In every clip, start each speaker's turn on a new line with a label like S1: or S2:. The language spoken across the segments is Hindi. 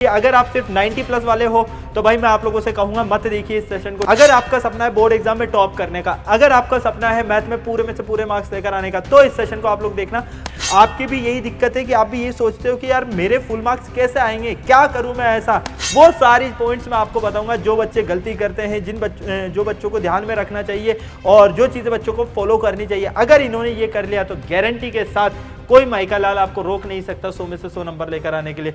S1: अगर आप सिर्फ 90 प्लस वाले हो तो भाई मैं आप लोगों से कहूंगा मत देखिए इस सेशन को। अगर आपका सपना है बोर्ड एग्जाम में टॉप करने का, अगर आपका सपना है मैथ में से पूरे मार्क्स लेकर आने का, तो इस सेशन को आप लोग देखना। आपकी भी यही दिक्कत है कि आप भी यही सोचते हो कि यार मेरे फुल मार्क्स कैसे आएंगे, क्या करूं मैं ऐसा। वो सारी पॉइंट्स मैं आपको बताऊंगा जो बच्चे गलती करते हैं, जो बच्चों को ध्यान में रखना चाहिए और जो चीजें बच्चों को फॉलो करनी चाहिए। अगर इन्होंने ये कर लिया तो गारंटी के साथ कोई माइका लाल आपको रोक नहीं सकता 100 में से 100 नंबर लेकर आने के लिए।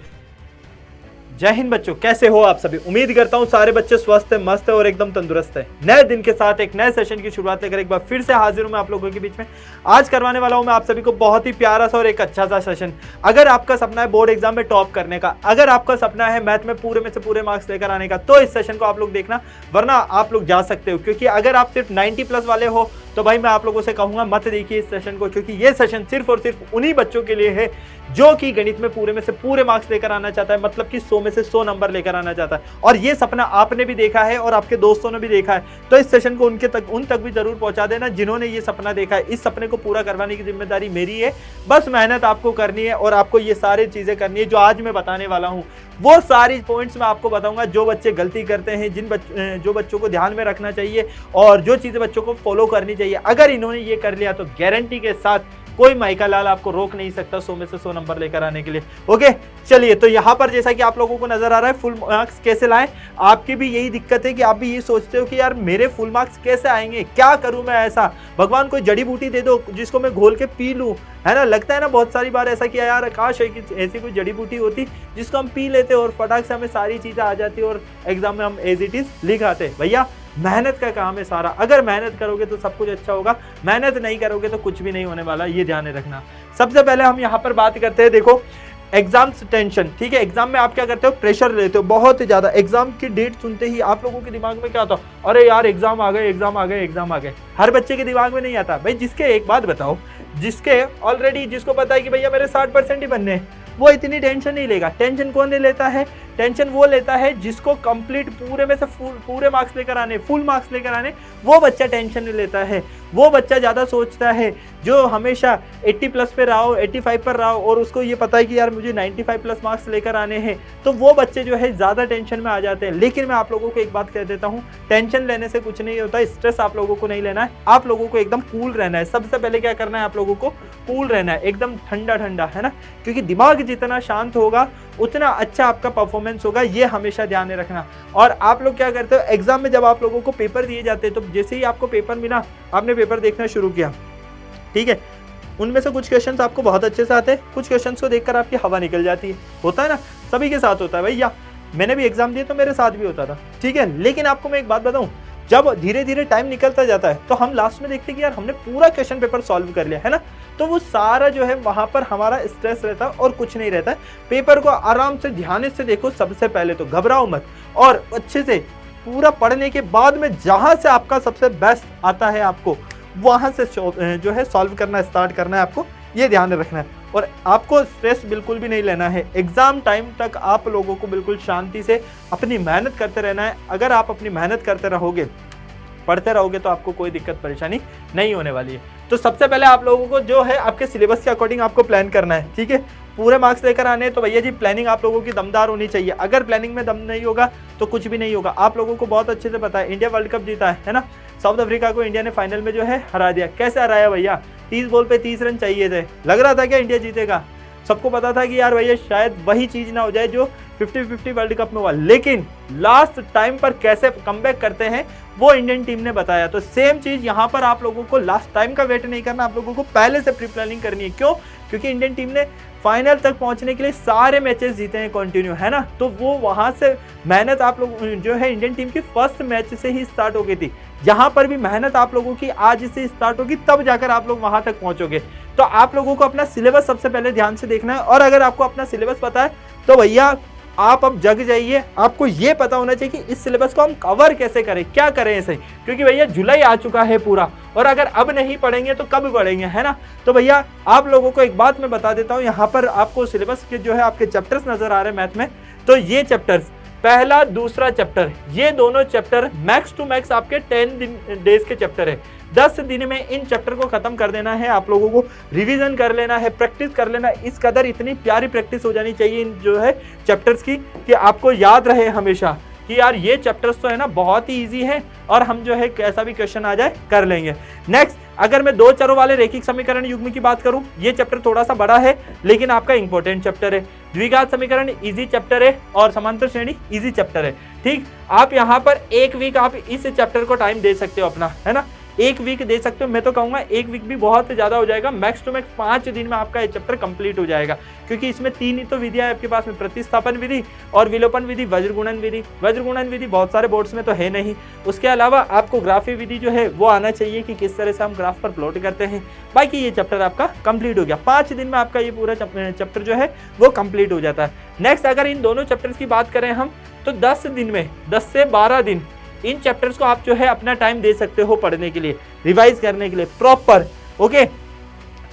S1: जय हिंद बच्चों, कैसे हो आप सभी। उम्मीद करता हूं सारे बच्चे स्वस्थ है, मस्त है और एकदम तंदुरुस्त है। नए दिन के साथ एक नए सेशन की शुरुआत लेकर एक बार फिर से हाजिर हूं मैं आप लोगों के बीच में। आज करवाने वाला हूं मैं आप सभी को बहुत ही प्यारा सा और एक अच्छा सा सेशन। अगर आपका सपना है बोर्ड एग्जाम में टॉप करने का, अगर आपका सपना है मैथ में से पूरे मार्क्स लेकर आने का, तो इस सेशन को आप लोग देखना, वरना आप लोग जा सकते हो। क्योंकि अगर आप सिर्फ 90 प्लस वाले हो तो भाई मैं आप लोगों से कहूंगा मत देखिए इस सेशन को, क्योंकि ये सेशन सिर्फ और सिर्फ उन्हीं बच्चों के लिए है जो कि गणित में से पूरे मार्क्स लेकर आना चाहता है, मतलब कि 100 में से 100 नंबर लेकर आना चाहता है। और ये सपना आपने भी देखा है और आपके दोस्तों ने भी देखा है, तो इस सेशन को उन तक भी जरूर पहुंचा देना जिन्होंने ये सपना देखा है। इस सपने को पूरा करवाने की जिम्मेदारी मेरी है, बस मेहनत आपको करनी है और आपको ये सारी चीजें करनी है जो आज मैं बताने वाला हूँ। वो सारी पॉइंट्स मैं आपको बताऊंगा जो बच्चे गलती करते हैं, जो बच्चों को ध्यान में रखना चाहिए और जो चीजें बच्चों को फॉलो करनी चाहिए। अगर इन्होंने ये कर लिया तो गारंटी के साथ कोई माइका लाल आपको रोक नहीं सकता 100 में से 100 नंबर लेकर आने के लिए। ओके, चलिए। तो यहाँ पर जैसा कि आप लोगों को नजर आ रहा है फुल मार्क्स कैसे लाएं। आपकी भी यही दिक्कत है कि आप भी ये सोचते हो कि यार मेरे फुल मार्क्स कैसे आएंगे, क्या करूं मैं ऐसा। भगवान कोई जड़ी बूटी दे दो जिसको मैं घोल के पी लूं, है ना। लगता है ना बहुत सारी बार ऐसा किया यार, काश है कि ऐसी कोई जड़ी बूटी होती जिसको हम पी लेते और फटाक से हमें सारी चीजें आ जाती और एग्जाम में हम एज इट इज लिख आते। भैया मेहनत का काम है सारा, अगर मेहनत करोगे तो सब कुछ अच्छा होगा, मेहनत नहीं करोगे तो कुछ भी नहीं होने वाला, ये ध्यान रखना। सबसे पहले हम यहाँ पर बात करते हैं, देखो एग्जाम्स टेंशन, ठीक है। एग्जाम में आप क्या करते हो, प्रेशर लेते हो बहुत ही ज्यादा। एग्जाम की डेट सुनते ही आप लोगों के दिमाग में क्या आता, अरे यार एग्जाम आ गए, एग्जाम आ गए, एग्जाम आ गए। हर बच्चे के दिमाग में नहीं आता भाई। जिसके, एक बात बताओ, जिसके ऑलरेडी, जिसको पता है कि भैया मेरे 60% ही बनने हैं, वो इतनी टेंशन नहीं लेगा। टेंशन कौन नहीं लेता है, टेंशन वो लेता है जिसको कंप्लीट पूरे में से पूरे मार्क्स लेकर आने, फुल मार्क्स लेकर आने, वो बच्चा टेंशन नहीं लेता है। वो बच्चा ज्यादा सोचता है जो हमेशा 80 प्लस पे रहा हो, 85 पर रहा हो और उसको ये पता है कि यार मुझे 95 प्लस मार्क्स लेकर आने हैं, तो वो बच्चे जो है ज्यादा टेंशन में आ जाते हैं। लेकिन मैं आप लोगों को एक बात कह देता हूँ, टेंशन लेने से कुछ नहीं होता, स्ट्रेस आप लोगों को नहीं लेना है, आप लोगों को एकदम कूल रहना है। सबसे पहले क्या करना है, आप लोगों को कूल रहना है, एकदम ठंडा ठंडा, है ना। क्योंकि दिमाग जितना शांत होगा उतना अच्छा आपका परफॉर्मेंस होगा, ये हमेशा ध्यान में रखना। और आप लोग क्या करते हो, एग्जाम में जब आप लोगों को पेपर दिए जाते हैं तो जैसे ही आपको पेपर मिला, आपने पेपर देखना शुरू किया, ठीक है, उनमें से कुछ क्वेश्चंस आपको बहुत अच्छे से आते हैं, कुछ क्वेश्चंस को देखकर आपकी हवा निकल जाती है। होता है ना, सभी के साथ होता है भैया। मैंने भी एग्जाम दिए तो मेरे साथ भी होता था, ठीक है। लेकिन आपको मैं एक बात बताऊं, जब धीरे धीरे टाइम निकलता जाता है तो हम लास्ट में देखते हैं कि यार हमने पूरा क्वेश्चन पेपर सॉल्व कर लिया, है ना। तो वो सारा जो है वहां पर हमारा स्ट्रेस रहता है और कुछ नहीं रहता है। पेपर को आराम से ध्यान से देखो, सबसे पहले तो घबराओ मत और अच्छे से पूरा पढ़ने के बाद में जहां से आपका सबसे बेस्ट आता है आपको वहां से जो है सॉल्व करना स्टार्ट करना है, आपको ये ध्यान रखना है। और आपको स्ट्रेस बिल्कुल भी नहीं लेना है। एग्जाम टाइम तक आप लोगों को बिल्कुल शांति से अपनी मेहनत करते रहना है। अगर आप अपनी मेहनत करते रहोगे, पढ़ते रहोगे, तो आपको कोई दिक्कत परेशानी नहीं होने वाली है। तो सबसे पहले आप लोगों को जो है आपके सिलेबस के अकॉर्डिंग आपको प्लान करना है, ठीक है। पूरे मार्क्स लेकर आने तो भैया जी प्लानिंग आप लोगों की दमदार होनी चाहिए। अगर प्लानिंग में दम नहीं होगा तो कुछ भी नहीं होगा। आप लोगों को बहुत अच्छे से पता है, इंडिया वर्ल्ड कप जीता है ना। साउथ अफ्रीका को इंडिया ने फाइनल में जो है हरा दिया। कैसे हराया भैया, 30 बॉल पे 30 रन चाहिए थे। लग रहा था क्या इंडिया जीतेगा, सबको पता था कि यार भैया शायद वही चीज ना हो जाए जो 50-50 वर्ल्ड कप में हुआ। लेकिन लास्ट टाइम पर कैसे कमबैक करते हैं वो इंडियन टीम ने बताया। तो सेम चीज यहाँ पर आप लोगों को लास्ट टाइम का वेट नहीं करना, आप लोगों को पहले से प्री प्लानिंग करनी है। क्यों? क्योंकि इंडियन टीम ने फाइनल तक पहुंचने के लिए सारे मैचेस जीते हैं कंटिन्यू, है ना। तो वो वहां से मेहनत आप लोग जो है इंडियन टीम की फर्स्ट मैच से ही स्टार्ट हो गई थी। यहाँ पर भी मेहनत आप लोगों की आज से स्टार्ट होगी, तब जाकर आप लोग वहां तक पहुंचोगे। तो आप लोगों को अपना सिलेबस सबसे पहले ध्यान से देखना है। और अगर आपको अपना सिलेबस पता है तो भैया आप अब जग जाइए। आपको ये पता होना चाहिए कि इस सिलेबस को हम कवर कैसे करें, क्या करें ऐसे, क्योंकि भैया जुलाई आ चुका है पूरा, और अगर अब नहीं पढ़ेंगे तो कब पढ़ेंगे, है ना। तो भैया आप लोगों को एक बात मैं बता देता हूँ, यहाँ पर आपको सिलेबस के जो है आपके चैप्टर्स नजर आ रहे हैं मैथ में। तो ये चैप्टर्स, पहला दूसरा चैप्टर, ये दोनों चैप्टर मैक्स टू मैक्स आपके 10 डेज के चैप्टर है। 10 दिन में इन चैप्टर को खत्म कर देना है, आप लोगों को रिवीजन कर लेना है, प्रैक्टिस कर लेना है। इस कदर इतनी प्यारी प्रैक्टिस हो जानी चाहिए इन जो है चैप्टर्स की कि आपको याद रहे हमेशा कि यार ये चैप्टर्स तो है ना बहुत ही इजी है और हम जो है कैसा भी क्वेश्चन आ जाए कर लेंगे। नेक्स्ट, अगर मैं दो चरों वाले रैखिक समीकरण युग्म की बात करूं, ये चैप्टर थोड़ा सा बड़ा है लेकिन आपका इंपॉर्टेंट चैप्टर है। द्विघात समीकरण इजी चैप्टर है और समांतर श्रेणी इजी चैप्टर है। ठीक, आप यहाँ पर एक वीक आप इस चैप्टर को टाइम दे सकते हो अपना, है ना, एक वीक दे सकते हो। मैं तो कहूंगा एक वीक भी बहुत ज्यादा हो जाएगा, मैक्स टू मैक्स 5 दिन में आपका ये चैप्टर कंप्लीट हो जाएगा, क्योंकि इसमें 3 ही तो विधियां आपके पास में, प्रतिस्थापन विधि और विलोपन विधि, वज्रगुणन विधि। वज्रगुणन विधि बहुत सारे बोर्ड्स में तो है नहीं। उसके अलावा आपको ग्राफी विधि जो है वो आना चाहिए कि किस तरह से हम ग्राफ पर प्लॉट करते हैं। बाकी ये चैप्टर आपका कंप्लीट हो गया, 5 दिन में आपका ये पूरा चैप्टर जो है वो कंप्लीट हो जाता है। नेक्स्ट, अगर इन दोनों चैप्टर्स की बात करें हम, तो 10 दिन में 10 से 12 दिन इन चैप्टर्स को आप जो है अपना टाइम दे सकते हो पढ़ने के लिए, रिवाइज करने के लिए प्रॉपर। ओके,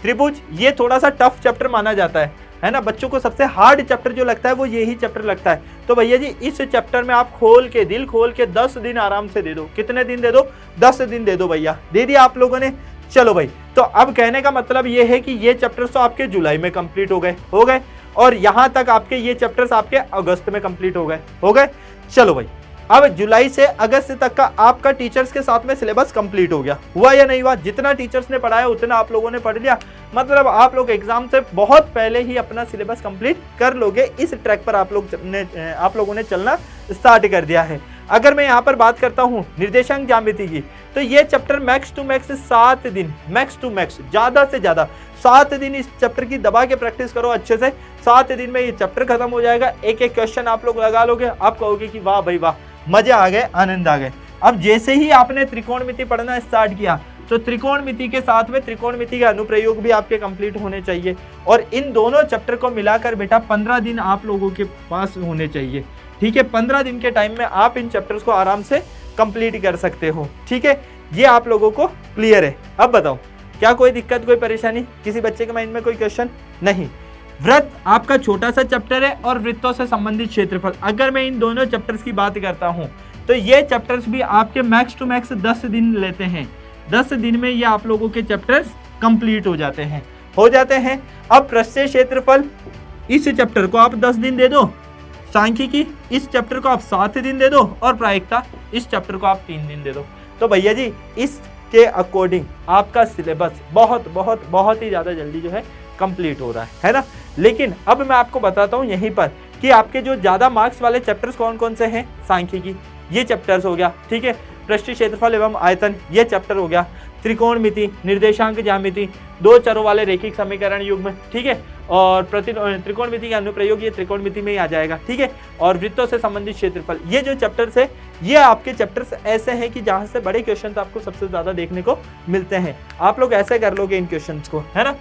S1: त्रिभुज ये थोड़ा सा टफ चैप्टर माना जाता है ना, बच्चों को सबसे हार्ड चैप्टर जो लगता है वो यही चैप्टर लगता है। तो भैया जी इस चैप्टर में आप खोल के, दिल खोल के 10 दिन आराम से दे दो। कितने दिन दे दो? 10 दिन दे दो भैया। दे दिया आप लोगों ने? चलो भाई, तो अब कहने का मतलब ये है कि ये चैप्टर्स तो आपके जुलाई में कंप्लीट हो गए और यहाँ तक आपके ये चैप्टर्स आपके अगस्त में कंप्लीट हो गए। चलो भाई, अब जुलाई से अगस्त तक का आपका टीचर्स के साथ में सिलेबस कंप्लीट हो गया। हुआ या नहीं हुआ? जितना टीचर्स ने पढ़ाया उतना आप लोगों ने पढ़ लिया, मतलब आप लोग एग्जाम से बहुत पहले ही अपना सिलेबस कंप्लीट कर लोगे। इस ट्रैक पर आप लोगों ने चलना स्टार्ट कर दिया है। अगर मैं यहाँ पर बात करता हूँ निर्देशांक ज्यामिति की, तो ये चैप्टर मैक्स टू मैक्स 7 दिन, मैक्स टू मैक्स ज्यादा से ज्यादा 7 दिन इस चैप्टर की दबा के प्रैक्टिस करो अच्छे से। 7 दिन में ये चैप्टर खत्म हो जाएगा। एक एक क्वेश्चन आप लोग लगा लोगे, आप कहोगे कि वाह भाई वाह, मजे आ गए, आनंद आ गए। अब जैसे ही आपने त्रिकोणमिति पढ़ना स्टार्ट किया, तो त्रिकोणमिति के साथ में त्रिकोणमिति के अनुप्रयोग भी आपके कंप्लीट होने चाहिए। और इन दोनों चैप्टर को मिलाकर बेटा 15 दिन आप लोगों के पास होने चाहिए। ठीक है, 15 दिन के टाइम में आप इन चैप्टर्स को आराम से कंप्लीट कर सकते हो। ठीक है, ये आप लोगों को क्लियर है। अब बताओ, क्या कोई दिक्कत, कोई परेशानी, किसी बच्चे के माइंड में कोई क्वेश्चन? नहीं। वृत्त आपका छोटा सा चैप्टर है और वृत्तों से संबंधित क्षेत्रफल, अगर मैं इन दोनों चैप्टर्स की बात करता हूं, तो ये चैप्टर्स भी आपके मैक्स टू मैक्स 10 दिन लेते हैं। 10 दिन में ये आप लोगों के चैप्टर्स कंप्लीट हो जाते हैं। अब प्रस्थीय क्षेत्रफल, इस चैप्टर को आप 10 दिन दे दो, सांख्यिकी इस चैप्टर को आप 7 दिन दे दो और प्रायिकता इस चैप्टर को आप 3 दिन दे दो। तो भैया जी इसके अकॉर्डिंग आपका सिलेबस बहुत ही ज्यादा जल्दी जो है कंप्लीट हो रहा है ना। लेकिन अब मैं आपको बताता हूँ यहीं पर कि आपके जो ज्यादा मार्क्स वाले चैप्टर्स कौन कौन से हैं। सांख्यिकी ये चैप्टर्स हो गया, ठीक है। पृष्ठीय क्षेत्रफल एवं आयतन ये चैप्टर हो गया। त्रिकोणमिति, निर्देशांक ज्यामिति, दो चरों वाले रैखिक समीकरण युग्म, ठीक है। और त्रिकोणमिति का अनुप्रयोग ये त्रिकोणमिति में ही आ जाएगा, ठीक है। और वृत्तों से संबंधित क्षेत्रफल, ये जो चैप्टर्स है ये आपके चैप्टर्स ऐसे हैं कि जहां से बड़े क्वेश्चन आपको सबसे ज्यादा देखने को मिलते हैं। आप लोग ऐसे कर लोगे इन क्वेश्चंस को, है ना।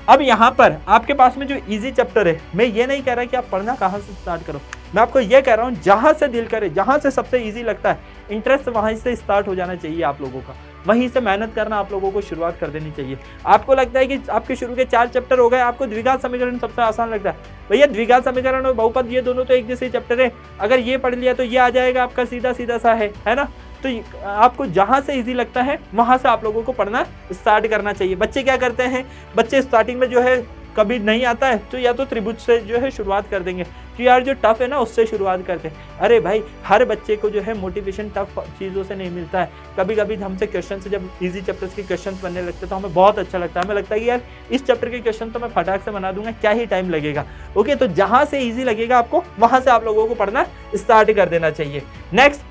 S1: अब यहाँ पर आपके पास में जो इजी चैप्टर है, मैं ये नहीं कह रहा कि आप पढ़ना कहाँ से स्टार्ट करो, मैं आपको ये कह रहा हूँ जहां से दिल करे, जहां से सबसे इजी लगता है, इंटरेस्ट वहीं से स्टार्ट हो जाना चाहिए आप लोगों का। वहीं से मेहनत करना आप लोगों को शुरुआत कर देनी चाहिए। आपको लगता है कि आपके शुरू के 4 चैप्टर हो गए, आपको द्विघात समीकरण सबसे आसान लगता है, भैया द्विघात समीकरण और बहुपद ये दोनों तो एक जैसे चैप्टर है, अगर ये पढ़ लिया तो ये आ जाएगा आपका सीधा सीधा सा है ना। तो आपको जहां से इजी लगता है वहां से आप लोगों को पढ़ना स्टार्ट करना चाहिए। बच्चे क्या करते हैं, बच्चे स्टार्टिंग में जो है कभी नहीं आता है तो या तो त्रिभुज से जो है शुरुआत कर देंगे कि यार जो टफ है ना उससे शुरुआत करते हैं। अरे भाई हर बच्चे को जो है मोटिवेशन टफ चीज़ों से नहीं मिलता है। कभी कभी हमसे क्वेश्चन से जब इजी चैप्टर्स के क्वेश्चन बनने लगते हैं तो हमें बहुत अच्छा लगता है, हमें लगता है कि यार इस चैप्टर के क्वेश्चन तो मैं फटाक से बना दूंगा, क्या ही टाइम लगेगा। ओके, तो जहाँ से ईजी लगेगा आपको वहाँ से आप लोगों को पढ़ना स्टार्ट कर देना चाहिए। नेक्स्ट,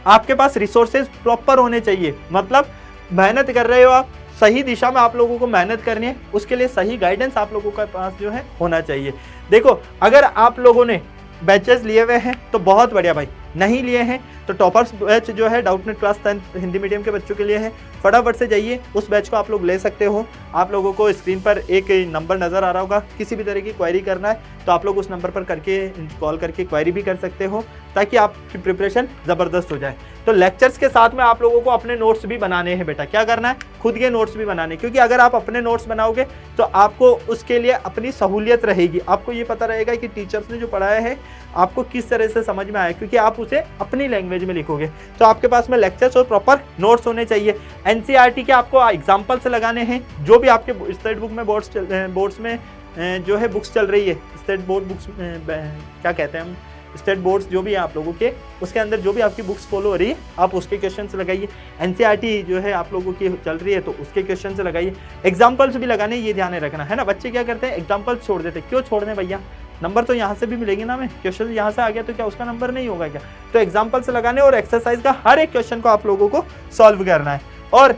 S1: आपके पास रिसोर्सेज प्रॉपर होने चाहिए, मतलब मेहनत कर रहे हो आप, सही दिशा में आप लोगों को मेहनत करनी है, उसके लिए सही गाइडेंस आप लोगों के पास जो है होना चाहिए। देखो अगर आप लोगों ने बैचेस लिए हुए हैं तो बहुत बढ़िया भाई, नहीं लिए हैं तो टॉपर्स बैच जो है डाउटनेट क्लास 10 हिंदी मीडियम के बच्चों के लिए है, फटाफट से जाइए उस बैच को आप लोग ले सकते हो। आप लोगों को स्क्रीन पर एक नंबर नज़र आ रहा होगा, किसी भी तरह की क्वेरी करना है तो आप लोग उस नंबर पर करके कॉल करके क्वेरी भी कर सकते हो ताकि आपकी प्रिपरेशन ज़बरदस्त हो जाए। तो लेक्चर्स के साथ में आप लोगों को अपने नोट्स भी बनाने हैं बेटा, क्या करना है, खुद के नोट्स भी बनाने, क्योंकि अगर आप अपने नोट्स बनाओगे तो आपको उसके लिए अपनी सहूलियत रहेगी। आपको ये पता रहेगा कि टीचर्स ने जो पढ़ाया है आपको किस तरह से समझ में आया, क्योंकि आप उसे अपनी लैंग्वेज में लिखोगे। तो आपके पास में लेक्चर्स और प्रॉपर नोट्स होने चाहिए। एनसीईआरटी के आपको एग्जाम्पल्स लगाने हैं, जो भी आपके स्टेट बुक में बोर्ड्स में जो है बुक्स चल रही है, स्टेट बोर्ड बुक्स क्या कहते हैं हम, स्टेट बोर्ड्स जो भी है आप लोगों के, उसके अंदर जो भी आपकी बुक्स फॉलो हो रही है आप उसके क्वेश्चंस लगाइए। एनसीईआरटी जो है आप लोगों की चल रही है तो उसके क्वेश्चंस लगाइए। एग्जाम्पल्स भी लगाने, ये ध्यान रखना है ना। बच्चे क्या करते हैं, एग्जाम्पल्स छोड़ देते, क्यों छोड़ने भैया, नंबर तो यहाँ से भी मिलेंगे ना, हमें क्वेश्चन यहाँ से आ गया तो क्या उसका नंबर नहीं होगा क्या। तो एग्जाम्पल्स लगाने और एक्सरसाइज का हर एक क्वेश्चन को आप लोगों को सॉल्व करना है। और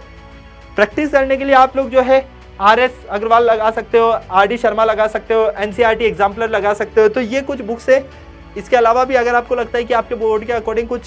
S1: प्रैक्टिस करने के लिए आप लोग जो है RS अग्रवाल लगा सकते हो, RD शर्मा लगा सकते हो, NCERT एग्जाम्पलर लगा सकते हो। तो ये कुछ बुक्स है। इसके अलावा भी अगर आपको लगता है कि आपके बोर्ड के अकॉर्डिंग कुछ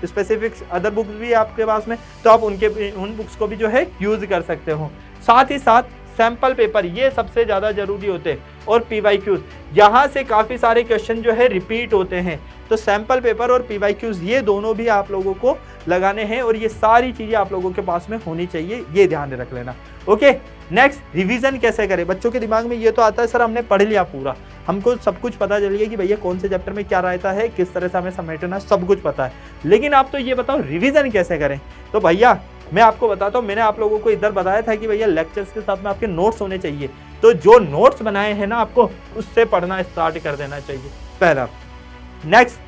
S1: स्पेसिफिक अदर बुक्स भी है आपके पास में, तो आप उन बुक्स को भी जो है यूज कर सकते हो। साथ ही साथ सैंपल पेपर, ये सबसे ज़्यादा जरूरी होते हैं, और PYQs, यहाँ से काफ़ी सारे क्वेश्चन जो है रिपीट होते हैं। तो सैंपल पेपर और PYQs ये दोनों भी आप लोगों को लगाने हैं, और ये सारी चीज़ें आप लोगों के पास में होनी चाहिए, ये ध्यान में रख लेना। ओके, नेक्स्ट, रिवीजन कैसे करें। बच्चों के दिमाग में ये तो आता है सर हमने पढ़ लिया पूरा, हमको सब कुछ पता चल गया कि भैया कौन से चैप्टर में क्या रहता है, किस तरह से हमें समेटना है, सब कुछ पता है, लेकिन आप तो ये बताओ रिवीजन कैसे करें। तो भैया मैं आपको बताता हूँ, मैंने आप लोगों को इधर बताया था कि भैया लेक्चर्स के साथ में आपके नोट्स होने चाहिए। तो जो नोट्स बनाए हैं ना, आपको उससे पढ़ना स्टार्ट कर देना चाहिए, पहला। नेक्स्ट,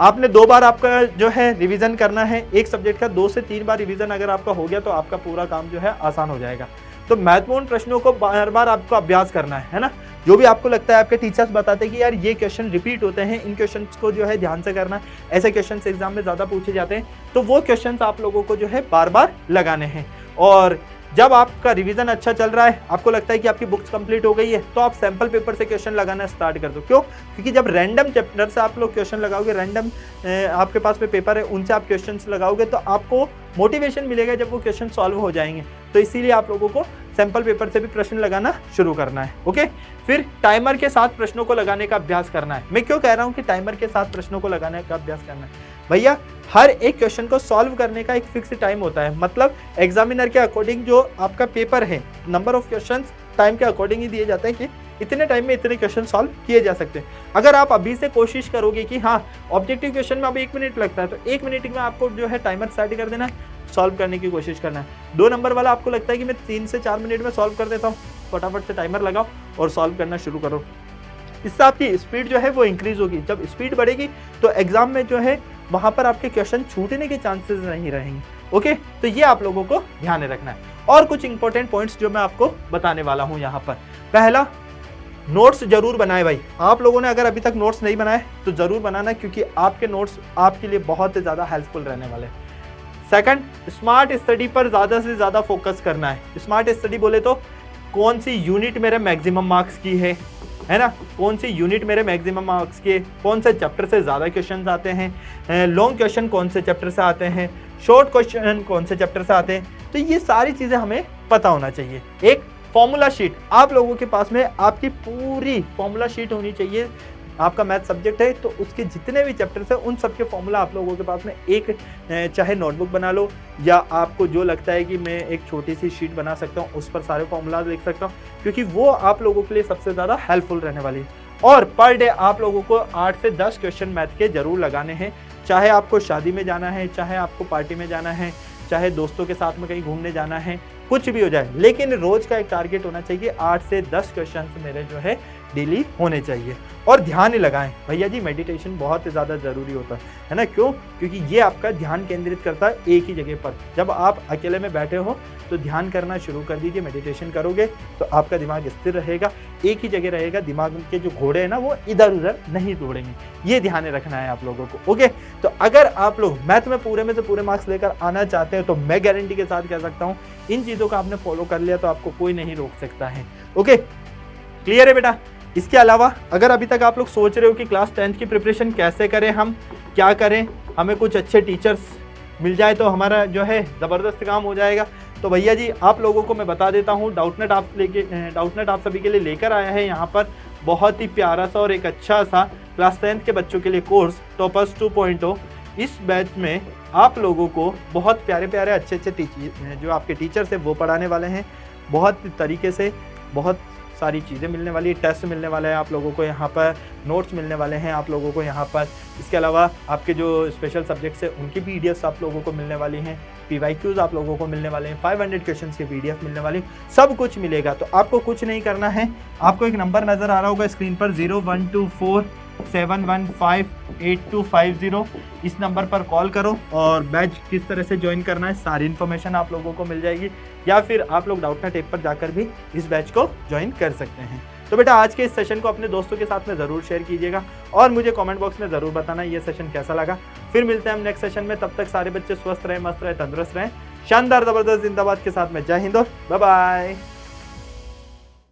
S1: आपने 2 बार आपका जो है रिवीजन करना है, एक सब्जेक्ट का 2 से 3 बार रिवीजन अगर आपका हो गया तो आपका पूरा काम जो है आसान हो जाएगा। तो महत्वपूर्ण प्रश्नों को बार बार आपको अभ्यास करना है ना। जो भी आपको लगता है, आपके टीचर्स बताते हैं कि यार ये क्वेश्चन रिपीट होते हैं, इन क्वेश्चंस को जो है ध्यान से करना, ऐसे क्वेश्चंस एग्जाम में ज़्यादा पूछे जाते हैं, तो वो क्वेश्चंस आप लोगों को जो है बार बार लगाने हैं। और जब आपका रिवीजन अच्छा चल रहा है, आपको लगता है कि आपकी बुक्स कंप्लीट हो गई है, तो आप सैंपल पेपर से क्वेश्चन लगाना स्टार्ट कर दो। क्यों? क्योंकि जब रैंडम चैप्टर से आप लोग क्वेश्चन लगाओगे, रैंडम आपके पास में पेपर है, उनसे आप क्वेश्चन लगाओगे, तो आपको मोटिवेशन मिलेगा जब वो क्वेश्चन सॉल्व हो जाएंगे। तो इसीलिए आप लोगों को सैंपल पेपर से भी प्रश्न लगाना शुरू करना है। ओके, फिर टाइमर के साथ प्रश्नों को लगाने का अभ्यास करना है। मैं क्यों कह रहा हूँ कि टाइमर के साथ प्रश्नों को लगाने का अभ्यास करना है, भैया हर एक क्वेश्चन को सॉल्व करने का एक फिक्स टाइम होता है। मतलब एग्जामिनर के अकॉर्डिंग जो आपका पेपर है, नंबर ऑफ क्वेश्चंस टाइम के अकॉर्डिंग ही दिए जाते हैं कि इतने टाइम में इतने क्वेश्चन सॉल्व किए जा सकते हैं। अगर आप अभी से कोशिश करोगे कि हाँ ऑब्जेक्टिव क्वेश्चन में अभी 1 मिनट लगता है, तो 1 मिनट में आपको जो है टाइमर स्टार्ट कर देना है, सॉल्व करने की कोशिश करना है। 2 नंबर वाला आपको लगता है कि मैं 3 से 4 मिनट में सॉल्व कर देता हूँ, फटाफट से टाइमर लगाओ और सॉल्व करना शुरू करो। इससे आपकी स्पीड जो है वो इंक्रीज होगी। जब स्पीड बढ़ेगी तो एग्जाम में जो है वहाँ पर आपके क्वेश्चन छूटने के चांसेस नहीं रहेंगे। ओके, तो ये आप लोगों को ध्यान में रखना है। और कुछ इंपॉर्टेंट पॉइंट्स जो मैं आपको बताने वाला हूँ यहाँ पर। पहला, नोट्स जरूर बनाए भाई। आप लोगों ने अगर अभी तक नोट्स नहीं बनाए तो जरूर बनाना, क्योंकि आपके नोट्स आपके लिए बहुत ही ज़्यादा हेल्पफुल रहने वाले हैं। सेकंड, स्मार्ट स्टडी पर ज़्यादा से ज़्यादा फोकस करना है। स्मार्ट स्टडी बोले तो कौन सी यूनिट मेरे मैक्सिमम मार्क्स की है ना, कौन सी यूनिट मेरे मैक्सिमम मार्क्स के, कौन से चैप्टर से ज़्यादा क्वेश्चन आते हैं, लॉन्ग क्वेश्चन कौन से चैप्टर से आते हैं, शॉर्ट क्वेश्चन कौन से चैप्टर से आते हैं। तो ये सारी चीज़ें हमें पता होना चाहिए। एक फॉर्मूला शीट आप लोगों के पास में, आपकी पूरी फॉर्मूला शीट होनी चाहिए। आपका मैथ सब्जेक्ट है तो उसके जितने भी चैप्टर्स हैं उन सब के फॉर्मूला आप लोगों के पास में एक चाहे नोटबुक बना लो, या आपको जो लगता है कि मैं एक छोटी सी शीट बना सकता हूँ उस पर सारे फॉर्मूला लिख सकता हूँ, क्योंकि वो आप लोगों के लिए सबसे ज़्यादा हेल्पफुल रहने वाली है। और पर डे आप लोगों को 8 से 10 क्वेश्चन मैथ के जरूर लगाने हैं। चाहे आपको शादी में जाना है, चाहे आपको पार्टी में जाना है, चाहे दोस्तों के साथ में कहीं घूमने जाना है, कुछ भी हो जाए, लेकिन रोज का एक टारगेट होना चाहिए। 8 से 10 क्वेश्चन मेरे जो है डेली होने चाहिए। और ध्यान लगाएं भैया जी, मेडिटेशन बहुत ही ज़्यादा ज़रूरी होता है ना। क्यों? क्योंकि ये आपका ध्यान केंद्रित करता है एक ही जगह पर। जब आप अकेले में बैठे हो तो ध्यान करना शुरू कर दीजिए। मेडिटेशन करोगे तो आपका दिमाग स्थिर रहेगा, एक ही जगह रहेगा। दिमाग के जो घोड़े हैं ना वो इधर उधर नहीं दौड़ेंगे। ये ध्यान रखना है आप लोगों को। ओके, तो अगर आप लोग मैथ में से पूरे मार्क्स लेकर आना चाहते हैं तो मैं गारंटी के साथ कह सकता हूँ, इन चीज़ों का आपने फॉलो कर लिया तो आपको कोई नहीं रोक सकता है। ओके, क्लियर है बेटा? इसके अलावा अगर अभी तक आप लोग सोच रहे हो कि क्लास 10th की प्रिपरेशन कैसे करें, हम क्या करें, हमें कुछ अच्छे टीचर्स मिल जाए तो हमारा जो है ज़बरदस्त काम हो जाएगा, तो भैया जी आप लोगों को मैं बता देता हूँ, डाउटनेट आप सभी के लिए लेकर आया है यहाँ पर बहुत ही प्यारा सा और एक अच्छा सा क्लास 10th के बच्चों के लिए कोर्स टॉपर्स 2.0। इस बैच में आप लोगों को बहुत प्यारे प्यारे अच्छे अच्छे जो आपके टीचर्स हैं वो पढ़ाने वाले हैं, बहुत तरीके से, बहुत सारी चीज़ें मिलने वाली है, टेस्ट मिलने वाला है आप लोगों को यहाँ पर, नोट्स मिलने वाले हैं आप लोगों को यहाँ पर। इसके अलावा आपके जो स्पेशल सब्जेक्ट्स हैं उनकी पीडीएफ्स आप लोगों को मिलने वाली हैं, पीवाईक्यूज आप लोगों को मिलने वाले हैं, 500 क्वेश्चंस की पीडीएफ मिलने वाली, सब कुछ मिलेगा। तो आपको कुछ नहीं करना है, आपको एक नंबर नज़र आ रहा होगा स्क्रीन पर 012471158250, इस नंबर पर कॉल करो और बैच किस तरह से ज्वाइन करना है सारी इन्फॉर्मेशन आप लोगों को मिल जाएगी, या फिर आप लोग डाउटनेट ऐप पर जाकर भी इस बैच को ज्वाइन कर सकते हैं। तो बेटा आज के इस सेशन को अपने दोस्तों के साथ में ज़रूर शेयर कीजिएगा और मुझे कमेंट बॉक्स में ज़रूर बताना ये सेशन कैसा लगा। फिर मिलते हैं हम नेक्स्ट सेशन में, तब तक सारे बच्चे स्वस्थ रहें, मस्त रहें, तंदुरुस्त रहें। शानदार ज़बरदस्त जिंदाबाद के साथ में जय हिंद और बाय बाय।